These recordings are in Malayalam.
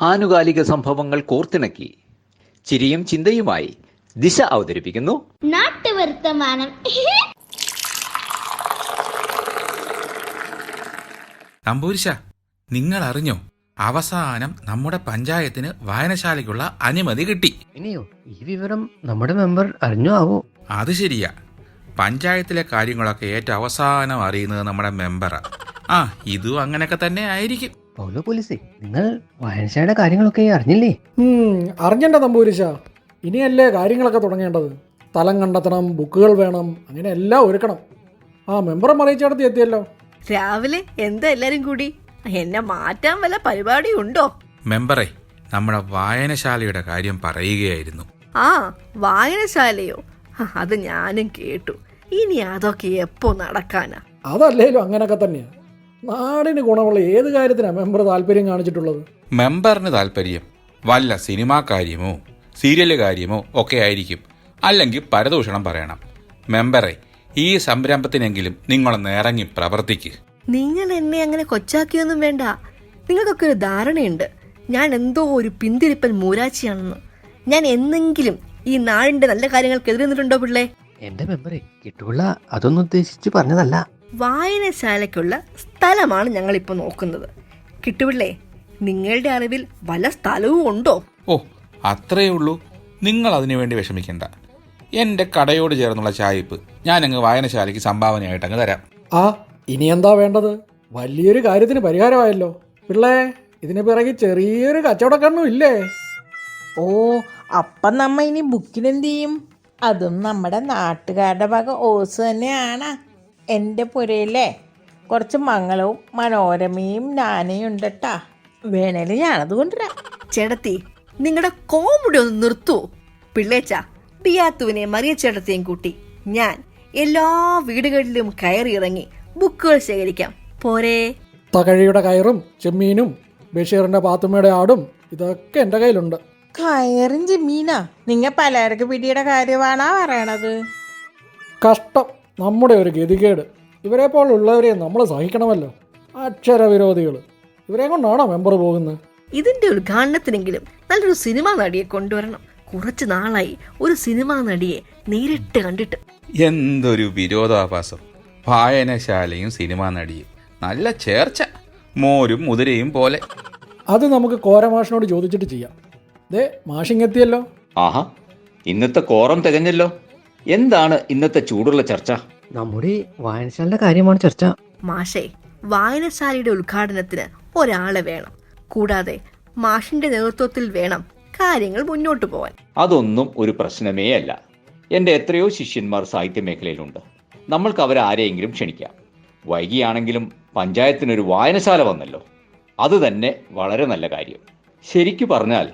ആനുകാലിക സംഭവങ്ങൾ കോർത്തിണക്കി ചിരിയും ചിന്തയുമായി ദിശ അവതരിപ്പിക്കുന്നു നാട്ടുവർത്തമാനം. തമ്പൂരിശ, നിങ്ങൾ അറിഞ്ഞോ? അവസാനം നമ്മുടെ പഞ്ചായത്തിന് വായനശാലയ്ക്കുള്ള അനുമതി കിട്ടി. ഇനിയോ ഈ വിവരം നമ്മുടെ മെമ്പർ അറിഞ്ഞോ ആവോ? അത് ശരിയാ. പഞ്ചായത്തിലെ കാര്യങ്ങളൊക്കെ ഏറ്റവും അവസാനം അറിയുന്നത് നമ്മുടെ മെമ്പറാ. ഇതും അങ്ങനെയൊക്കെ തന്നെ ആയിരിക്കും. പൗലോ പോലീസേ, നിങ്ങൾ വായനശാലയുടെ കാര്യങ്ങളൊക്കെ അറിഞ്ഞില്ലേ? അറിഞ്ഞണ്ട തമ്പൂരിശ. ഇനിയല്ലേ കാര്യങ്ങളൊക്കെ തുടങ്ങേണ്ടത്. സ്ഥലം കണ്ടെത്തണം, ബുക്കുകൾ വേണം, അങ്ങനെ എല്ലാം ഒരുക്കണം. മെമ്പറെ മറിയിച്ചടത്ത് എത്തിയല്ലോ. രാവിലെ എന്താ എല്ലാരും കൂടി? എന്നെ മാറ്റാൻ വല്ല പരിപാടിയുണ്ടോ? മെമ്പറെ, നമ്മുടെ വായനശാലയുടെ കാര്യം പറയുകയായിരുന്നു. വായനശാലയോ? അത് ഞാനും കേട്ടു. ഇനി അതൊക്കെ എപ്പോ നടക്കാനാ? അതല്ലേലും അങ്ങനൊക്കെ തന്നെയാ. നാടിന് ഗുണമുള്ള ഏത് കാര്യത്തിനാ മെമ്പർ താല്പര്യം കാണിച്ചിട്ടുള്ളത്? മെമ്പറിന് താല്പര്യം വല്ല സിനിമാ കാര്യമോ സീരിയല് കാര്യമോ ഒക്കെ ആയിരിക്കും. അല്ലെങ്കിൽ പരദൂഷണം പറയണം. മെമ്പറെ, ഈ സംരംഭത്തിനെങ്കിലും നിങ്ങളൊന്ന് ഇറങ്ങി പ്രവർത്തിക്ക്. നിങ്ങൾ എന്നെ അങ്ങനെ കൊച്ചാക്കിയൊന്നും വേണ്ട. നിങ്ങൾക്കൊക്കെ ഒരു ധാരണയുണ്ട് ഞാൻ എന്തോ ഒരു പിന്തിരിപ്പൻ മൂരാച്ചിയാണെന്ന്. ഞാൻ എന്നെങ്കിലും ഈ നാടിന്റെ നല്ല കാര്യങ്ങൾക്ക് നിന്നിട്ടുണ്ടോ പിള്ളേ? എന്റെ മെമ്പറെ, കിട്ടുള്ള അതൊന്നും ഉദ്ദേശിച്ച് പറഞ്ഞതല്ല. വായനശാലയ്ക്കുള്ള സ്ഥലമാണ് ഞങ്ങളിപ്പോൾ നോക്കുന്നത്. കിട്ടുപിള്ളേ, നിങ്ങളുടെ അറിവിൽ വല്ല സ്ഥലവും ഉണ്ടോ? അത്രയേ ഉള്ളൂ. നിങ്ങൾ അതിനു വേണ്ടി വിഷമിക്കണ്ട. എന്റെ കടയോട് ചേർന്നുള്ള ചായപ്പ് ഞാനങ്ങ് വായനശാലയ്ക്ക് സംഭാവനയായിട്ട് അങ്ങ് തരാം. ഇനി എന്താ വേണ്ടത്? വലിയൊരു കാര്യത്തിന് പരിഹാരമായല്ലോ പിള്ളേ. ഇതിന് പിറകെ ചെറിയൊരു കച്ചവടക്കാരനും ഇല്ലേ? അപ്പം നമ്മ ഇനി ബുക്കിനെന്ത് ചെയ്യും? അതും നമ്മുടെ നാട്ടുകാരുടെ വക ഓസ് തന്നെയാണ്. എൻ്റെ പുരയിലെ കുറച്ച് മംഗളവും മനോരമയും നാനയും ഉണ്ട് കേട്ടാ. വേണേലും ഞാനത് കൊണ്ടുവരാം. ചേട്ടത്തി, നിങ്ങളുടെ കോമഡി ഒന്ന് നിർത്തൂ. പിള്ളേച്ച, ബിയാത്തുവിനെ മറിയ ചേട്ടത്തെയും കൂട്ടി ഞാൻ എല്ലാ വീടുകളിലും കയറി ഇറങ്ങി ബുക്കുകൾ ശേഖരിക്കാം. പോരെ? തകഴിയുടെ കയറും ചെമ്മീനും ബഷീറിന്റെ പാത്തുമ്മയുടെ ആടും ഇതൊക്കെ എൻ്റെ കയ്യിലുണ്ട്. കയറും ചെമ്മീനാ? നിങ്ങൾ പലചരക്ക് പിടിയുടെ കാര്യമാണാ പറയണത്? കഷ്ടം, നമ്മുടെ ഒരു ഗതികേട്. ഇവരെ പോലുള്ളവരെ നമ്മൾ സഹിക്കണമല്ലോ. അക്ഷരവിരോധികൾ. ഇവരെ കൊണ്ടാണോ മെമ്പർ പോകുന്നത്? ഇതിന്റെ ഉദ്ഘാടനത്തിനെങ്കിലും നല്ലൊരു സിനിമാ നടിയെ കൊണ്ടുവരണം. കുറച്ചു നാളായി ഒരു സിനിമാ നടിയെ നേരിട്ട് കണ്ടിട്ട്. എന്തൊരു വിരോധാഭാസം! വായനശാലയും സിനിമാ നടിയും നല്ല ചേർച്ച. മോരും മുതിരയും പോലെ. അത് നമുക്ക് കോരമാഷിനോട് ചോദിച്ചിട്ട് ചെയ്യാം. മാഷിങ്ങെത്തിയല്ലോ. ഇന്നത്തെ കോറം തികഞ്ഞല്ലോ. എന്താണ് ഇന്നത്തെ ചൂടുള്ള ചർച്ച? നമ്മുടെ വായനശാലയുടെ കാര്യമാണ് ചർച്ച. മാഷേ, വായനശാലയുടെ ഉദ്ഘാടനത്തിന് ഒരാളെ വേണം. കൂടാതെ മാഷിന്റെ നേതൃത്വത്തിൽ വേണം കാര്യങ്ങൾ മുന്നോട്ട് പോവാൻ. അതൊന്നും ഒരു പ്രശ്നമേ അല്ല. എൻ്റെ എത്രയോ ശിഷ്യന്മാർ സാഹിത്യ മേഖലയിലുണ്ട്. നമ്മൾക്ക് അവരെ ആരെയെങ്കിലും ക്ഷണിക്കാം. വൈകിയാണെങ്കിലും പഞ്ചായത്തിനൊരു വായനശാല വന്നല്ലോ. അത് തന്നെ വളരെ നല്ല കാര്യം. ശരിക്കു പറഞ്ഞാൽ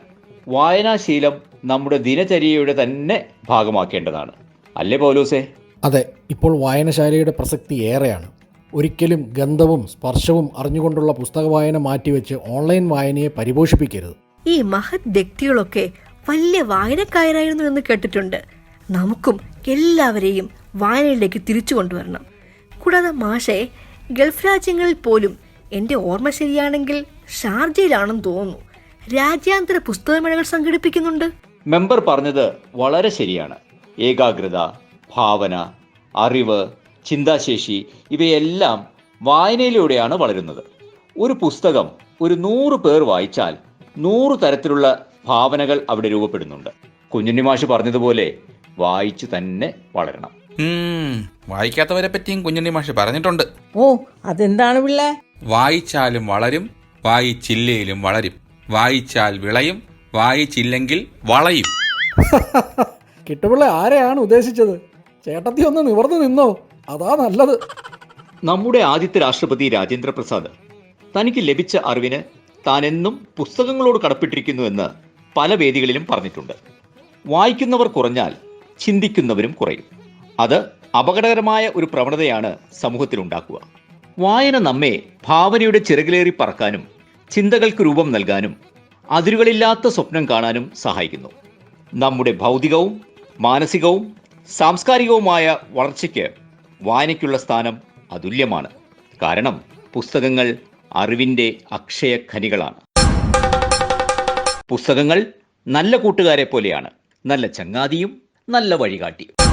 വായനാശീലം നമ്മുടെ ദിനചര്യയുടെ തന്നെ ഭാഗമാക്കേണ്ടതാണ്. അല്ലേ പൗലോസേ? അതെ, ഇപ്പോൾ വായനശാലയുടെ പ്രസക്തി ഏറെയാണ്. ഒരിക്കലും ഗന്ധവും സ്പർശവും അറിഞ്ഞുകൊണ്ടുള്ള പുസ്തക വായന മാറ്റിവെച്ച് ഓൺലൈൻ വായനയെ പരിപോഷിപ്പിക്കരുത്. ഈ മഹത് വ്യക്തികളൊക്കെ വലിയ വായനക്കാരായിരുന്നു എന്ന് കേട്ടിട്ടുണ്ട്. നമുക്കും എല്ലാവരെയും വായനയിലേക്ക് തിരിച്ചു കൊണ്ടുവരണം. കൂടാതെ മാഷേ, ഗൾഫ് രാജ്യങ്ങളിൽ പോലും എൻ്റെ ഓർമ്മ ശരിയാണെങ്കിൽ ഷാർജയിലാണെന്ന് തോന്നുന്നു, രാജ്യാന്തര പുസ്തകമേളകൾ സംഘടിപ്പിക്കുന്നുണ്ട്. മെമ്പർ പറഞ്ഞത് വളരെ ശരിയാണ്. ഏകാഗ്രത, ഭാവന, അറിവ്, ചിന്താശേഷി ഇവയെല്ലാം വായനയിലൂടെയാണ് വളരുന്നത്. ഒരു പുസ്തകം ഒരു 100 പേർ വായിച്ചാൽ 100 തരത്തിലുള്ള ഭാവനകൾ അവിടെ രൂപപ്പെടുന്നുണ്ട്. കുഞ്ഞുണ്ണി മാഷ് പറഞ്ഞതുപോലെ വായിച്ചു തന്നെ വളരണം. വായിക്കാത്തവരെ പറ്റിയും കുഞ്ഞുണ്ണി മാഷ് പറഞ്ഞിട്ടുണ്ട്. അതെന്താണ് പിള്ളേ? വായിച്ചാലും വളരും, വായിച്ചില്ലേലും വളരും. വായിച്ചാൽ വിളയും, വായിച്ചില്ലെങ്കിൽ വളയും. കിട്ടുപിള്ള ആരെയാണ് ഉദ്ദേശിച്ചത്? ചേട്ടത്തി ഒന്ന് നിവർന്നു നിന്നോ, അതാ നല്ലത്. നമ്മുടെ ആദ്യത്തെ രാഷ്ട്രപതി രാജേന്ദ്ര പ്രസാദ് തനിക്ക് ലഭിച്ച അറിവിന് താൻ എന്നും പുസ്തകങ്ങളോട് കടപ്പെട്ടിരിക്കുന്നു എന്ന് പല വേദികളിലും പറഞ്ഞിട്ടുണ്ട്. വായിക്കുന്നവർ കുറഞ്ഞാൽ ചിന്തിക്കുന്നവരും കുറയും. അത് അപകടകരമായ ഒരു പ്രവണതയാണ് സമൂഹത്തിലുണ്ടാക്കുക. വായന നമ്മെ ഭാവനയുടെ ചിറകിലേറി പറക്കാനും ചിന്തകൾക്ക് രൂപം നൽകാനും അതിരുകളില്ലാത്ത സ്വപ്നം കാണാനും സഹായിക്കുന്നു. നമ്മുടെ ഭൗതികവും മാനസികവും സാംസ്കാരികവുമായ വളർച്ചയ്ക്ക് വായനയ്ക്കുള്ള സ്ഥാനം അതുല്യമാണ്. കാരണം പുസ്തകങ്ങൾ അറിവിൻ്റെ അക്ഷയ ഖനികളാണ്. പുസ്തകങ്ങൾ നല്ല കൂട്ടുകാരെ പോലെയാണ്, നല്ല ചങ്ങാതിയും നല്ല വഴികാട്ടിയും.